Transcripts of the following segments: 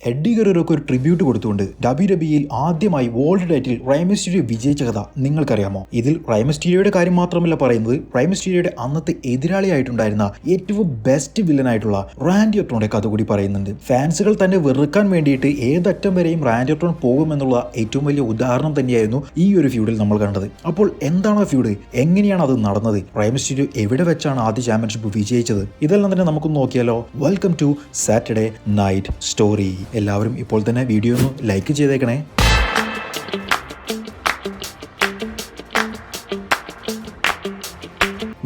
Eddy ഗെറേറോക്ക് ഒരു tribute കൊടുത്തുകൊണ്ട് ഡബ്ല്യുഡബ്ല്യുഇയിൽ ആദ്യമായി വേൾഡ് ടൈറ്റിൽ റൈ മിസ്റ്റീരിയോ വിജയിച്ച കഥ നിങ്ങൾക്കറിയാമോ? ഇതിൽ റൈ മിസ്റ്റീരിയോയുടെ കാര്യം മാത്രമല്ല പറയുന്നത്, റൈ മിസ്റ്റീരിയോയുടെ അന്നത്തെ എതിരാളിയായിട്ടുണ്ടായിരുന്ന ഏറ്റവും ബെസ്റ്റ് വില്ലനായിട്ടുള്ള റാൻഡി ഓർട്ടോണിന്റെ കഥ കൂടി പറയുന്നുണ്ട്. ഫാൻസുകൾ തന്നെ വെറുക്കാൻ വേണ്ടിയിട്ട് ഏതറ്റം വരെയും റാൻഡി ഓർട്ടോൺ പോകുമെന്നുള്ള ഏറ്റവും വലിയ ഉദാഹരണം തന്നെയായിരുന്നു ഈ ഒരു ഫ്യൂഡിൽ നമ്മൾ കണ്ടത്. അപ്പോൾ എന്താണ് ആ ഫ്യൂഡ്, എങ്ങനെയാണ് അത് നടന്നത്, റൈ മിസ്റ്റീരിയോ എവിടെ വെച്ചാണ് ആദ്യ ചാമ്പ്യൻഷിപ്പ് വിജയിച്ചത്, ഇതെല്ലാം തന്നെ നമുക്കൊന്ന് നോക്കിയാലോ. Welcome to Saturday night story. എല്ലാവരും ഇപ്പോൾ തന്നെ വീഡിയോ ഒന്ന് ലൈക്ക് ചെയ്തേക്കണേ.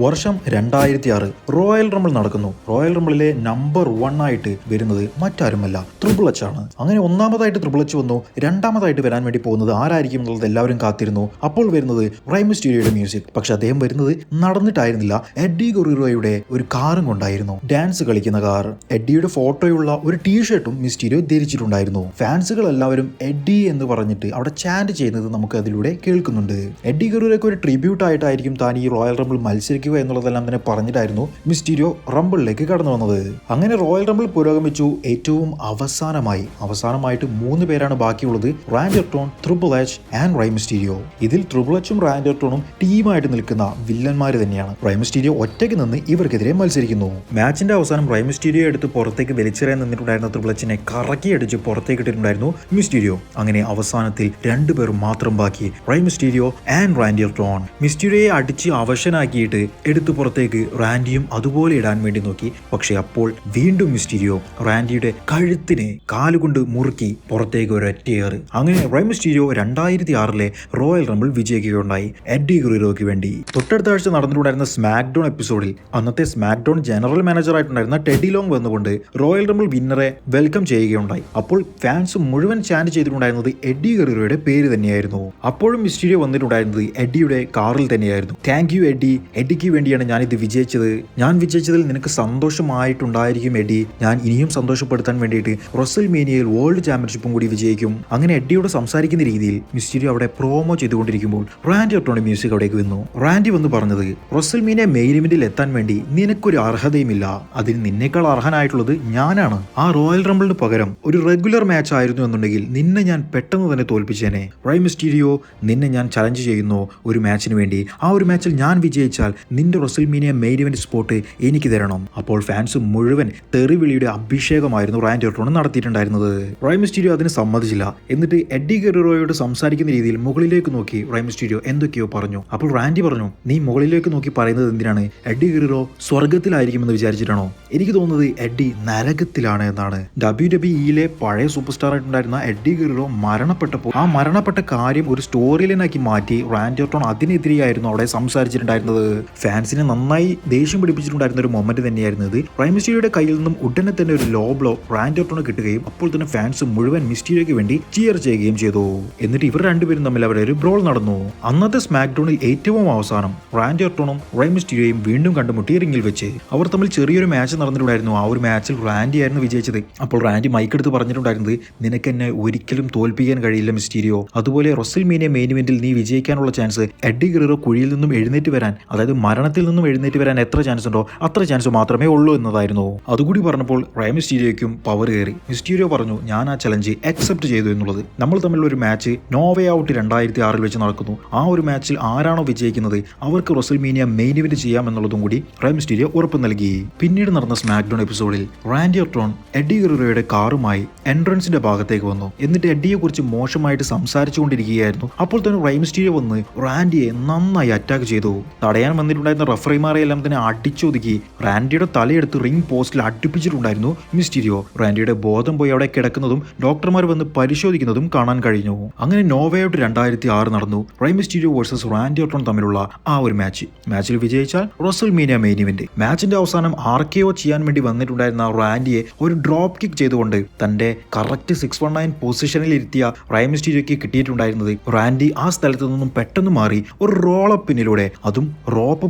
വർഷം 2006 റോയൽ റംബിൾ നടക്കുന്നു. റോയൽ റംബിളിലെ നമ്പർ 1 ആയിട്ട് വരുന്നത് മറ്റാരുമല്ല, ട്രിപ്പിൾ എച്ച് ആണ്. അങ്ങനെ ഒന്നാമതായിട്ട് ട്രിപ്പിൾ എച്ച് വന്നു. രണ്ടാമതായിട്ട് വരാൻ വേണ്ടി പോകുന്നത് ആരായിരിക്കും എന്നുള്ളത് എല്ലാവരും കാത്തിരുന്നു. അപ്പോൾ വരുന്നത് റൈ മിസ്റ്റീരിയോയുടെ മ്യൂസിക്. പക്ഷെ അദ്ദേഹം വരുന്നത് നടന്നിട്ടായിരുന്നില്ല, എഡ്ഡി ഗെറേറോയുടെ ഒരു കാറും കൊണ്ടായിരുന്നു. ഡാൻസ് കളിക്കുന്ന കാർ. എഡ്ഡിയുടെ ഫോട്ടോയുള്ള ഒരു ടീഷർട്ടും മിസ്റ്റീരിയോ ധരിച്ചിട്ടുണ്ടായിരുന്നു. ഫാൻസുകൾ എല്ലാവരും എഡ്ഡി എന്ന് പറഞ്ഞിട്ട് അവിടെ ചാൻഡ് ചെയ്യുന്നത് നമുക്ക് അതിലൂടെ കേൾക്കുന്നുണ്ട്. എഡ്ഡി ഗെറേറോയ്ക്ക് ഒരു ട്രിബ്യൂട്ട് ആയിട്ടായിരിക്കും താൻ ഈ റോയൽ റംബിൾ മത്സരിക്കുക എന്നുള്ളതെല്ലാം തന്നെ പറഞ്ഞിട്ടായിരുന്നു മിസ്റ്റീരിയോ റംബിളിലേക്ക് കടന്നു വന്നത്. അങ്ങനെ റോയൽ റംബിൾ പുരോഗമിച്ചു. ഏറ്റവും അവസാനമായിട്ട് 3 പേരാണ് ബാക്കിയുള്ളത്, Randy Orton, triple H and Rey Mysterio. ഇതിൽ ട്രിപ്പിൾ എച്ചും റാൻഡി ഓർട്ടണും ടീമായിട്ട് നിൽക്കുന്ന വില്ലന്മാർ തന്നെയാണ്. റൈ മിസ്റ്റീരിയോ ഒറ്റയ്ക്ക് നിന്ന് ഇവർക്കെതിരെ മത്സരിക്കുന്നു. മാച്ചിന്റെ അവസാനം റൈ മിസ്റ്റീരിയോ എടുത്ത് പുറത്തേക്ക് വലിച്ചെറിയാൻ നിന്നിട്ടുണ്ടായിരുന്ന ട്രിപ്പിൾ എച്ചിനെ കറക്കി അടിച്ച് പുറത്തേക്ക് ഇട്ടിട്ടുണ്ടായിരുന്നു മിസ്റ്റീരിയോ. അങ്ങനെ അവസാനത്തിൽ 2 പേർ മാത്രം ബാക്കി, റൈ മിസ്റ്റീരിയോ ആൻഡ് റാൻഡി ഓർട്ടൺ. മിസ്റ്റീരിയോയെ അടിച്ച് അവശനാക്കിയിട്ട് എടുത്തു പുറത്തേക്ക് റാൻഡിയും അതുപോലെ ഇടാൻ വേണ്ടി നോക്കി. പക്ഷെ അപ്പോൾ വീണ്ടും മിസ്റ്റീരിയോ റാൻഡിയുടെ കഴുത്തിനെ കാലുകൊണ്ട് മുറുക്കി പുറത്തേക്ക് ഒരൊറ്റയേറ്. അങ്ങനെ റൈ മിസ്റ്റീരിയോ 2006 റോയൽ റംബിൾ വിജയിക്കുകയുണ്ടായി എഡ്ഡി ഗെറേറോയ്ക്ക് വേണ്ടി. തൊട്ടടുത്ത ആഴ്ച നടന്നിട്ടുണ്ടായിരുന്ന സ്മാക്ക് ഡൗൺ എപ്പിസോഡിൽ അന്നത്തെ സ്മാക്ക് ഡൗൺ ജനറൽ മാനേജർ ആയിട്ടുണ്ടായിരുന്ന ടെഡി ലോങ് വന്നുകൊണ്ട് റോയൽ റംബിൾ വിന്നറെ വെൽക്കം ചെയ്യുകയുണ്ടായി. അപ്പോൾ ഫാൻസ് മുഴുവൻ ചാൻഡ് ചെയ്തിട്ടുണ്ടായിരുന്നത് എഡ്ഡി ഗെറേറോയുടെ പേര് തന്നെയായിരുന്നു. അപ്പോഴും മിസ്റ്റീരിയോ വന്നിട്ടുണ്ടായിരുന്നത് എഡ്ഡിയുടെ കാറിൽ തന്നെയായിരുന്നു. താങ്ക് യു എഡ്ഡി, എഡ്ഡിക്ക് വേണ്ടിയാണ് ഞാനിത് വിജയിച്ചത്. ഞാൻ വിജയിച്ചതിൽ നിനക്ക് സന്തോഷമായിട്ടുണ്ടായിരിക്കും എഡ്ഡി. ഞാൻ ഇനിയും സന്തോഷപ്പെടുത്താൻ വേണ്ടിയിട്ട് റെസൽമേനിയയിൽ വേൾഡ് ചാമ്പ്യൻഷിപ്പും കൂടി വിജയിക്കും. അങ്ങനെ എഡ്ഡിയോട് സംസാരിക്കുന്ന രീതിയിൽ മിസ്റ്റീരിയോ അവിടെ പ്രോമോ ചെയ്തുകൊണ്ടിരിക്കുമ്പോൾ റാൻഡി ഓർട്ടോണിന്റെ മ്യൂസിക് അവിടേക്ക് വന്നു. റാൻഡി വന്ന് പറഞ്ഞത്, റെസൽമേനിയ മെയിൻ ഇവന്റിൽ എത്താൻ വേണ്ടി നിനക്കൊരു അർഹതയുമില്ല, അതിന് നിന്നേക്കാൾ അർഹനായിട്ടുള്ളത് ഞാനാണ്. ആ റോയൽ റംബിളിന് പകരം ഒരു റെഗുലർ മാച്ച് ആയിരുന്നു എന്നുണ്ടെങ്കിൽ നിന്നെ ഞാൻ പെട്ടെന്ന് തന്നെ തോൽപ്പിച്ചേനെ. റൈ മിസ്റ്റീരിയോ, നിന്നെ ഞാൻ ചലഞ്ച് ചെയ്യുന്നു ഒരു മാച്ചിന് വേണ്ടി. ആ ഒരു മാച്ചിൽ ഞാൻ വിജയിച്ചാൽ നിന്റെ റെസൽമേനിയ മെയിൻ ഇവന്റ് സ്പോട്ട് എനിക്ക് തരണം. അപ്പോൾ ഫാൻസ് മുഴുവൻ തെറിവിളിയുടെ അഭിഷേകമായിരുന്നു റാൻഡി ഓർട്ടൺ നടത്തിയിട്ടുണ്ടായിരുന്നത്. റൈ മിസ്റ്റീരിയോ അതിന് സമ്മതിച്ചില്ല. എന്നിട്ട് എഡ്ഡി ഗെറേറോയോട് സംസാരിക്കുന്ന രീതിയിൽ മുകളിലേക്ക് നോക്കി റൈ മിസ്റ്റീരിയോ എന്തൊക്കെയോ പറഞ്ഞു. അപ്പോൾ റാൻഡി പറഞ്ഞു, നീ മുകളിലേക്ക് നോക്കി പറയുന്നത് എന്തിനാണ്? Eddy Guerrero സ്വർഗത്തിലായിരിക്കുമെന്ന് വിചാരിച്ചിട്ടാണോ? എനിക്ക് തോന്നുന്നത് എഡ്ഡി നരകത്തിലാണ് എന്നാണ്. ഡബ്ല്യുഡബ്ല്യുഇയിലെ പഴയ സൂപ്പർ സ്റ്റാർ ആയിട്ടുണ്ടായിരുന്ന എഡ്ഡി ഗെറേറോ മരണപ്പെട്ടപ്പോൾ ആ മരണപ്പെട്ട കാര്യം ഒരു സ്റ്റോറി ലൈനാക്കി മാറ്റി റാൻഡി ഓർട്ടൺ അതിനെതിരെയായിരുന്നു അവിടെ സംസാരിച്ചിട്ടുണ്ടായിരുന്നത്. ഫാൻസിനെ നന്നായി ദേഷ്യം പിടിപ്പിച്ചിട്ടുണ്ടായിരുന്ന ഒരു മൊമെന്റ് തന്നെയായിരുന്നു ഇത്. റൈ മിസ്റ്റീരിയോയുടെ കയ്യിൽ നിന്നും ഉടനെ തന്നെ ഒരു ലോ ബ്ലോ റാൻഡി ഓർട്ടണ് കിട്ടുകയും അപ്പോൾ തന്നെ ഫാൻസ് മുഴുവൻ മിസ്റ്റീരിയോയ്ക്ക് വേണ്ടി ചിയർ ചെയ്യുകയും ചെയ്തു. എന്നിട്ട് ഇവർ രണ്ടുപേരും തമ്മിൽ അവിടെ ഒരു ബ്രോൾ നടന്നു. അന്നത്തെ സ്മാക്ക് ഡൗണിൽ ഏറ്റവും അവസാനം റാൻഡി ഓർട്ടണും റൈ മിസ്റ്റീരിയോയും വീണ്ടും കണ്ടുമുട്ടി റിംഗിൽ വെച്ച്. അവർ തമ്മിൽ ചെറിയൊരു മാച്ച് നടന്നിട്ടുണ്ടായിരുന്നു. ആ ഒരു മാച്ചിൽ റാൻഡി ആയിരുന്നു വിജയിച്ചത്. അപ്പോൾ റാൻഡി മൈക്കെടുത്ത് പറഞ്ഞിട്ടുണ്ടായിരുന്നത്, നിനക്ക് എന്നെ ഒരിക്കലും തോൽപ്പിക്കാൻ കഴിയില്ല മിസ്റ്റീരിയോ. അതുപോലെ റെസൽമേനിയ മെയിൻ ഇവന്റിൽ നീ വിജയിക്കാനുള്ള ചാൻസ് എഡ്ഡി ഗെറേറോ കുഴിയിൽ നിന്നും എഴുന്നേറ്റ് വരാൻ, അതായത് മരണത്തിൽ നിന്നും എഴുന്നേറ്റ് വരാൻ എത്ര ചാൻസ് ഉണ്ടോ അത്ര ചാൻസ് മാത്രമേ ഉള്ളൂ എന്നതായിരുന്നു. അതുകൂടി പറഞ്ഞപ്പോൾ റൈ മിസ്റ്റീരിയോയ്ക്കും പവർ കയറി. മിസ്റ്റീരിയോ പറഞ്ഞു, ഞാൻ ആ ചലഞ്ച് അക്സെപ്റ്റ് ചെയ്തു എന്നുള്ളത്. നമ്മൾ തമ്മിലുള്ള ഒരു മാച്ച് നോവേ ഔട്ട് 2006 വെച്ച് നടക്കുന്നു. ആ ഒരു മാച്ചിൽ ആരാണോ വിജയിക്കുന്നത് അവർക്ക് റെസൽമേനിയ മെയിൻ ഇവന്റ് ചെയ്യാം എന്നുള്ളതും കൂടി റൈ മിസ്റ്റീരിയോ ഉറപ്പ് നൽകി. പിന്നീട് നടന്ന സ്മാക്ക് ഡൗൺ എപ്പിസോഡിൽ റാൻഡി ഓർട്ടൺ എഡ്ഡി ഗെറേറോയുടെ കാറുമായി എൻട്രൻസിന്റെ ഭാഗത്തേക്ക് വന്നു. എന്നിട്ട് എഡ്ഡിയെ കുറിച്ച് മോശമായിട്ട് സംസാരിച്ചുകൊണ്ടിരിക്കുകയായിരുന്നു. അപ്പോൾ തന്നെ റൈ മിസ്റ്റീരിയോ വന്ന് റാൻഡിയെ നന്നായി അറ്റാക്ക് ചെയ്തു. തടയാൻ വന്നിട്ടുണ്ടായിരുന്ന റഫറിമാരെയെല്ലാം തന്നെ അടിച്ചൊതുക്കി റാൻഡിയുടെ തലയെടുത്ത് റിംഗ് പോസ്റ്റിൽ അടുപ്പിച്ചിട്ടുണ്ടായിരുന്നു മിസ്റ്റീരിയോ. റാൻഡിയുടെ ബോധം പോയി അവിടെ കിടക്കുന്നതും ഡോക്ടർമാർ വന്ന് പരിശോധിക്കുന്നതും കാണാൻ കഴിഞ്ഞു. അങ്ങനെ നോവേ ഔട്ട് 2006 നടന്നു. റൈ മിസ്റ്റീരിയോ വേഴ്സസ് റാൻഡി ഓർട്ടൺ തമ്മിലുള്ള ആ ഒരു മാച്ചിൽ വിജയിച്ചാൽ റെസൽമേനിയ മെയിൻ ഇവന്റ്. മാച്ചിന്റെ അവസാനം RKO ചെയ്യാൻ വേണ്ടി വന്നിട്ടുണ്ടായിരുന്ന റാൻഡിയെ ഒരു ഡ്രോപ്പ് കിക്ക് ചെയ്തുകൊണ്ട് തന്റെ കറക്റ്റ് 619 പൊസിഷനിൽ ഇരുത്തിയ റൈ മിസ്റ്റീരിയോയ്ക്ക് കിട്ടിയിട്ടുണ്ടായിരുന്നത് റാൻഡി ആ സ്ഥലത്ത് നിന്നും പെട്ടെന്ന് മാറി ഒരു റോളപ്പിനിലൂടെ, അതും റോപ്പ്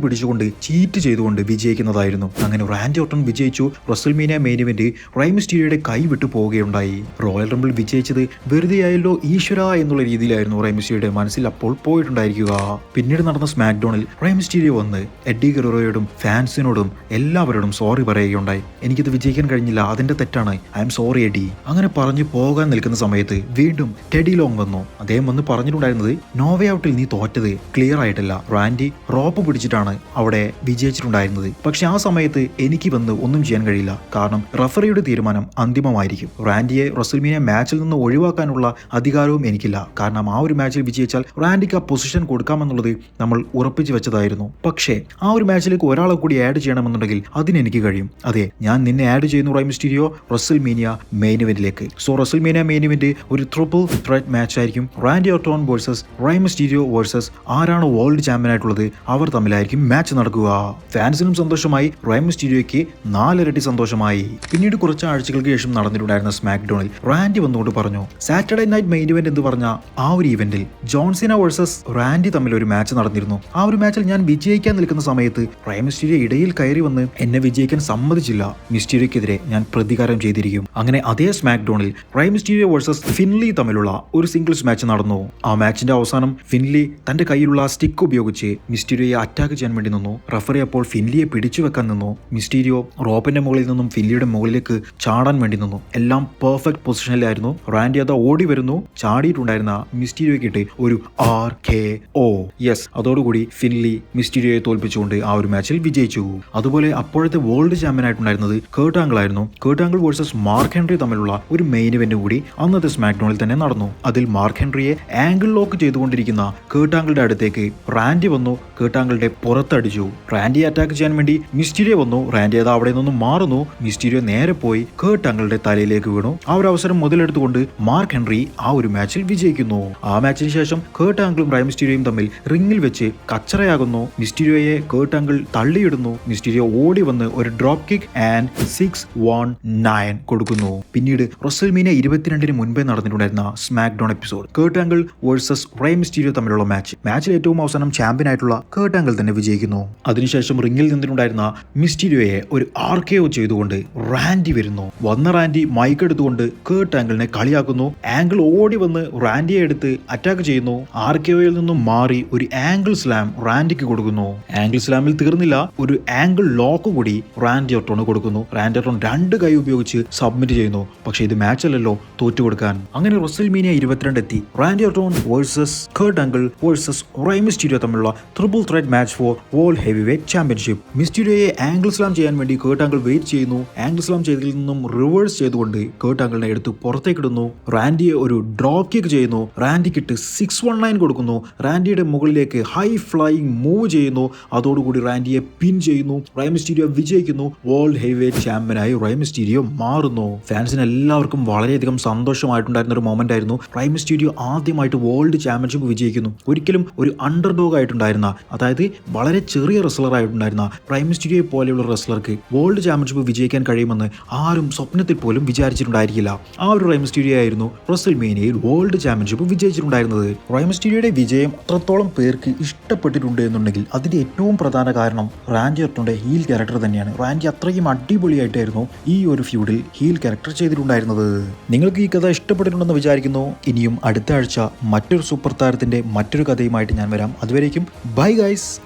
പിടിച്ചുകൊണ്ട് ചീറ്റ് ചെയ്തുകൊണ്ട് വിജയിക്കുന്നതായിരുന്നു. അങ്ങനെ റാൻഡി ഓർട്ടൺ വിജയിച്ചു. റസൽമേനിയ മെയിൻ ഇവന്റ് റൈ മിസ്റ്റീരിയോയുടെ കൈ വിട്ടു പോവുകയുണ്ടായി. റോയൽ റംബിൾ വിജയിച്ചത് വെറുതെയായല്ലോ ഈശ്വര എന്നുള്ള രീതിയിലായിരുന്നു റൈ മിസ്റ്റീരിയോയുടെ മനസ്സിൽ അപ്പോൾ പോയിട്ടുണ്ടായിരിക്കുക. പിന്നീട് നടന്ന സ്മാക്ഡൗണിൽ റൈ മിസ്റ്റീരിയോ വന്ന് എഡ്ഡി ഗെററോയോടും ഫാൻസിനോടും എല്ലാവരോടും സോറി പറയുകയുണ്ടായി. എനിക്കിത് വിജയിക്കാൻ കഴിഞ്ഞില്ല, അതിന്റെ തെറ്റാണ്, ഐ എം സോറി എഡി. അങ്ങനെ പറഞ്ഞു പോകാൻ നിൽക്കുന്ന സമയത്ത് വീണ്ടും ടെഡി ലോങ് വന്നു. അദ്ദേഹം വന്ന് പറഞ്ഞിട്ടുണ്ടായിരുന്നത് നോവേ ഔട്ടിൽ നീ തോറ്റത് ക്ലിയർ ആയിട്ടില്ല, റാൻഡി റോപ്പ് പിടിച്ചിട്ടാണ് അവിടെ വിജയിച്ചിട്ടുണ്ടായിരുന്നത്. പക്ഷെ ആ സമയത്ത് എനിക്ക് വന്ന് ഒന്നും ചെയ്യാൻ കഴിയില്ല, കാരണം റഫറിയുടെ തീരുമാനം അന്തിമമായിരിക്കും. റാൻഡിയെ റസൽമേനിയ മാച്ചിൽ നിന്ന് ഒഴിവാക്കാനുള്ള അധികാരവും എനിക്കില്ല, കാരണം ആ ഒരു മാച്ചിൽ വിജയിച്ചാൽ റാൻഡിക്ക് ആ പൊസിഷൻ കൊടുക്കാമെന്നുള്ളത് നമ്മൾ ഉറപ്പിച്ചു വെച്ചതായിരുന്നു. പക്ഷേ ആ ഒരു മാച്ചിലേക്ക് ഒരാളെ കൂടി ആഡ് ചെയ്യണമെന്നുണ്ടെങ്കിൽ അതിനെനിക്ക് കഴിയും. അതെ, ഞാൻ നിന്നെ ആഡ് ചെയ്യുന്നു റൈ മിസ്റ്റീരിയോ റസൽമേനിയ മെയിൻ ഇവന്റിലേക്ക്. സോ റസൽമേനിയ മെയിൻ ഇവന്റ് ഒരു ട്രിപ്പിൾ ത്രെറ്റ് മാച്ച് ആയിരിക്കും. Randy Orton versus Rey Mysterio versus ആരാണ് വേൾഡ് ചാമ്പ്യൻ ആയിട്ടുള്ളത് അവർ തമ്മിലായിരിക്കും മാച്ച് നടക്കുക. ഫാൻസിനും സന്തോഷമായി, റൈ മിസ്റ്റീരിയോയ്ക്ക് 4 ഇരട്ടി സന്തോഷമായി. പിന്നീട് കുറച്ച് ആഴ്ചകൾക്ക് ശേഷം നടന്നിട്ടുണ്ടായിരുന്ന സ്മാക്ഡൗണിൽ റാൻഡി വന്നുകൊണ്ട് പറഞ്ഞു, സാറ്റർഡേ നൈറ്റ് മെയിൻ ഇവന്റ് എന്ന് പറഞ്ഞ ആ ഒരു ഇവന്റിൽ ജോൺസിന വേഴ്സസ് റാൻഡി തമ്മിൽ ഒരു മാച്ച് നടന്നിരുന്നു. ആ ഒരു മാച്ചിൽ ഞാൻ വിജയിക്കാൻ നിൽക്കുന്ന സമയത്ത് റൈ മിസ്റ്റീരിയോ ഇടയിൽ കയറി വന്ന് എന്നെ വിജയിക്കാൻ സമ്മതിച്ചില്ല. മിസ്റ്റീരിയോക്കെതിരെ ഞാൻ പ്രതികാരം ചെയ്തിരിക്കും. അങ്ങനെ അതേ സ്മാക്ഡൗണിൽ റൈ മിസ്റ്റീരിയോ വേഴ്സസ് ഫിൻലി തമ്മിലുള്ള ഒരു സിംഗിൾസ് മാച്ച് നടന്നു. ആ മാച്ചിന്റെ അവസാനം ഫിൻലി തന്റെ കയ്യിലുള്ള സ്റ്റിക്ക് ഉപയോഗിച്ച് മിസ്റ്റീരിയോയെ അറ്റാക്ക് ചെയ്യാൻ വേണ്ടി നിന്നു. റഫറി അപ്പോൾ ഫിൻലിയെ പിടിച്ചു വെക്കാൻ നിന്നു. മിസ്റ്റീരിയോ റോപ്പിന്റെ മുകളിൽ നിന്നും ഫിൻലിയുടെ മുകളിലേക്ക് ചാടാൻ വേണ്ടി നിന്നു. എല്ലാം പെർഫെക്റ്റ് പൊസിഷനിലായിരുന്നു. റാൻഡി അത് ഓടി വരുന്നു. ചാടിയിട്ടുണ്ടായിരുന്ന മിസ്റ്റീരിയോയ്ക്കിട്ട് ഒരു RKO. യെസ്, അതോടുകൂടി ഫിൻലി മിസ്റ്റീരിയോയെ തോൽപ്പിച്ചുകൊണ്ട് ആ ഒരു മാച്ചിൽ വിജയിച്ചു. അതുപോലെ അപ്പോഴത്തെ വേൾഡ് ചാമ്പ്യൻ ആയിട്ടുണ്ടായിരുന്നത് കേർട്ട് ആംഗിൾ ആയിരുന്നു. Kurt Angle versus mark Henry തമ്മിലുള്ള ഒരു മെയിൻ ഇവന്റ് കൂടി അന്നത്തെ സ്മാക്ഡൗണിൽ തന്നെ നടന്നു. അതിൽ മാർക്ക് ഹെൻറിയെ ആംഗിൾ ലോക്ക് ചെയ്തുകൊണ്ടിരിക്കുന്ന കേർട്ട് ആംഗിളുടെ അടുത്തേക്ക് റാൻഡി വന്നു. കേർട്ട് ആംഗിളുടെ പുറത്തടിച്ചു. റാൻഡിയെ അറ്റാക്ക് ചെയ്യാൻ വേണ്ടി മിസ്റ്റീരിയോ വന്നു. റാൻഡി അത് അവിടെ നിന്നും മാറുന്നു. മിസ്റ്റീരിയോ നേരെ പോയി കേർട്ട് ആംഗിളുടെ തലയിലേക്ക് വീണു. ആ ഒരു അവസരം മുതലെടുത്തുകൊണ്ട് മാർക്ക് ഹെൻറി ആ ഒരു മാച്ചിൽ വിജയിക്കുന്നു. ആ മാച്ചിന് ശേഷം കേർട്ട് ആംഗിളും റൈ മിസ്റ്റീരിയോയും തമ്മിൽ റിംഗിൽ വെച്ച് കച്ചറയാകുന്നു. മിസ്റ്റീരിയോയെ കേർട്ട് ആംഗിൾ തള്ളിയിടുന്നു. മിസ്റ്റീരിയോ ഓടി വന്ന് ഒരു ഡ്രോപ്പ് കിക്ക് ആൻഡ് 619 കൊടുക്കുന്നു. പിന്നീട് റസൽമേനിയ 22 മുൻപേ നടന്നിട്ടുണ്ടായിരുന്ന SmackDown episode Kurt Angle versus Rey Mysterio തമ്മിലുള്ള മാച്ചിൽ ഏറ്റവും അവസാനം ചാമ്പ്യൻ ആയിട്ടുള്ള കേർട്ട് ആംഗിൾ തന്നെ വിജയിക്കുന്നു. അതിനുശേഷം റിംഗിൽ നിന്നിട്ടുണ്ടായിരുന്ന മിസ്റ്റീരിയോയെ ഒരു RKO ചെയ്തുകൊണ്ട് റാൻഡി വരുന്നു. വന്ന റാൻഡി മൈക്ക് എടുത്തുകൊണ്ട് കേർട്ട് ആംഗിളിനെ കളിയാക്കുന്നു. ആംഗിൾ ഓടി വന്ന് റാൻഡിയെ എടുത്ത് അറ്റാക്ക് ചെയ്യുന്നു. RKOയിൽ നിന്നും മാറി ഒരു ആംഗിൾ സ്ലാം റാൻഡിക്ക് കൊടുക്കുന്നു. ആംഗിൾ സ്ലാമിൽ തീർന്നില്ല, ഒരു ആംഗിൾ ലോക്ക് കൂടി റാൻഡി ഓർട്ടോണ് കൊടുക്കുന്നു. റാൻഡി ഓർട്ടൺ 2 കൈ ഉപയോഗിച്ച് സബ്മിറ്റ് ചെയ്യുന്നു. പക്ഷേ ഇത് മാച്ച് അല്ലല്ലോ തോറ്റുകൊടുക്കാൻ. അങ്ങനെ റസൽമേനിയ 22 എത്തി. Randy Orton versus Kurt Angle versus Rey Mysterio തമ്മിലുള്ള triple threat match for world heavyweight championship. മിസ്റ്റീരിയോയെ ആംഗിൾ സ്ലാം ചെയ്യാൻ വേണ്ടി കേർട്ട് ആംഗിൾ വെയിറ്റ് ചെയ്യുന്നു. ആംഗിൾ സ്ലാം ചെയ്തതിൽ നിന്നും റിവേഴ്സ് ചെയ്തുകൊണ്ട് കേർട്ട് ആംഗിളിനെ എടുത്ത് പുറത്തേക്കിടുന്നു. റാൻഡിയെ ഒരു ഡ്രോപ്പ് കിക്ക് ചെയ്യുന്നു. റാൻഡിക്കിട്ട് 619 കൊടുക്കുന്നു. റാൻഡിയുടെ മുകളിലേക്ക് ഹൈ ഫ്ലൈയിങ് മൂവ് ചെയ്യുന്നു. അതോടുകൂടി റാൻഡിയെ പിൻ ചെയ്യുന്നു. റൈ മിസ്റ്റീരിയോ വിജയിക്കുന്നു. വേൾഡ് ഹെവി വെയ്റ്റ് ചാമ്പ്യനായി റൈ മിസ്റ്റീരിയോ മാറുന്നു. ഫാൻസിന് എല്ലാവർക്കും വളരെയധികം സന്തോഷമായിട്ടുണ്ടായിരുന്ന ഒരു മൊമെന്റ് ആയിരുന്നു. റൈ മിസ്റ്റീരിയോ ആദ്യമായിട്ട് വേൾഡ് ചാമ്പ്യൻഷിപ്പ് വിജയിക്കുന്നു. ഒരിക്കലും ഒരു അണ്ടർഡോഗ് ആയിട്ടുണ്ടായിരുന്ന, അതായത് വളരെ ചെറിയ റെസ്ലർ ആയിട്ടുണ്ടായിരുന്ന റൈ മിസ്റ്റീരിയോ പോലെയുള്ള റെസ്ലർക്ക് വേൾഡ് ചാമ്പ്യൻഷിപ്പ് വിജയിക്കാൻ കഴിയുമെന്ന് ആരും സ്വപ്നത്തിൽ പോലും വിചാരിച്ചിട്ടുണ്ടായിരിക്കില്ല. ആ ഒരു റൈ മിസ്റ്റീരിയോ ആയിരുന്നു റസൽമേനിയയിൽ വേൾഡ് ചാമ്പ്യൻഷിപ്പ് വിജയിച്ചിട്ടുണ്ടായിരുന്നത്. റൈ മിസ്റ്റീരിയോയുടെ വിജയം അത്രത്തോളം പേർക്ക് ഇഷ്ടപ്പെട്ടിട്ടുണ്ട് എന്നുണ്ടെങ്കിൽ അതിന്റെ ഏറ്റവും പ്രധാന കാരണം റാൻഡി ഓർട്ടന്റെ ഹീൽ ക്യാരക്ടർ തന്നെയാണ്. റാൻഡി അത്രയും അടിപൊളിയായിട്ടായിരുന്നു ഈ ഒരു ഫ്യൂഡിൽ ഹീൽ ക്യാരക്ടർ ചെയ്തിട്ടുണ്ടായിരുന്നത്. നിങ്ങൾക്ക് ഈ കഥ ഇഷ്ടപ്പെട്ടിട്ടുണ്ടെന്ന് വിചാരിക്കുന്നു. ഇനിയും അടുത്ത ആഴ്ച മറ്റൊരു സൂപ്പർ താരത്തിന്റെ മറ്റൊരു കഥയുമായിട്ട് ഞാൻ വരാം. അതുവരേക്കും ബൈ ഗൈസ്.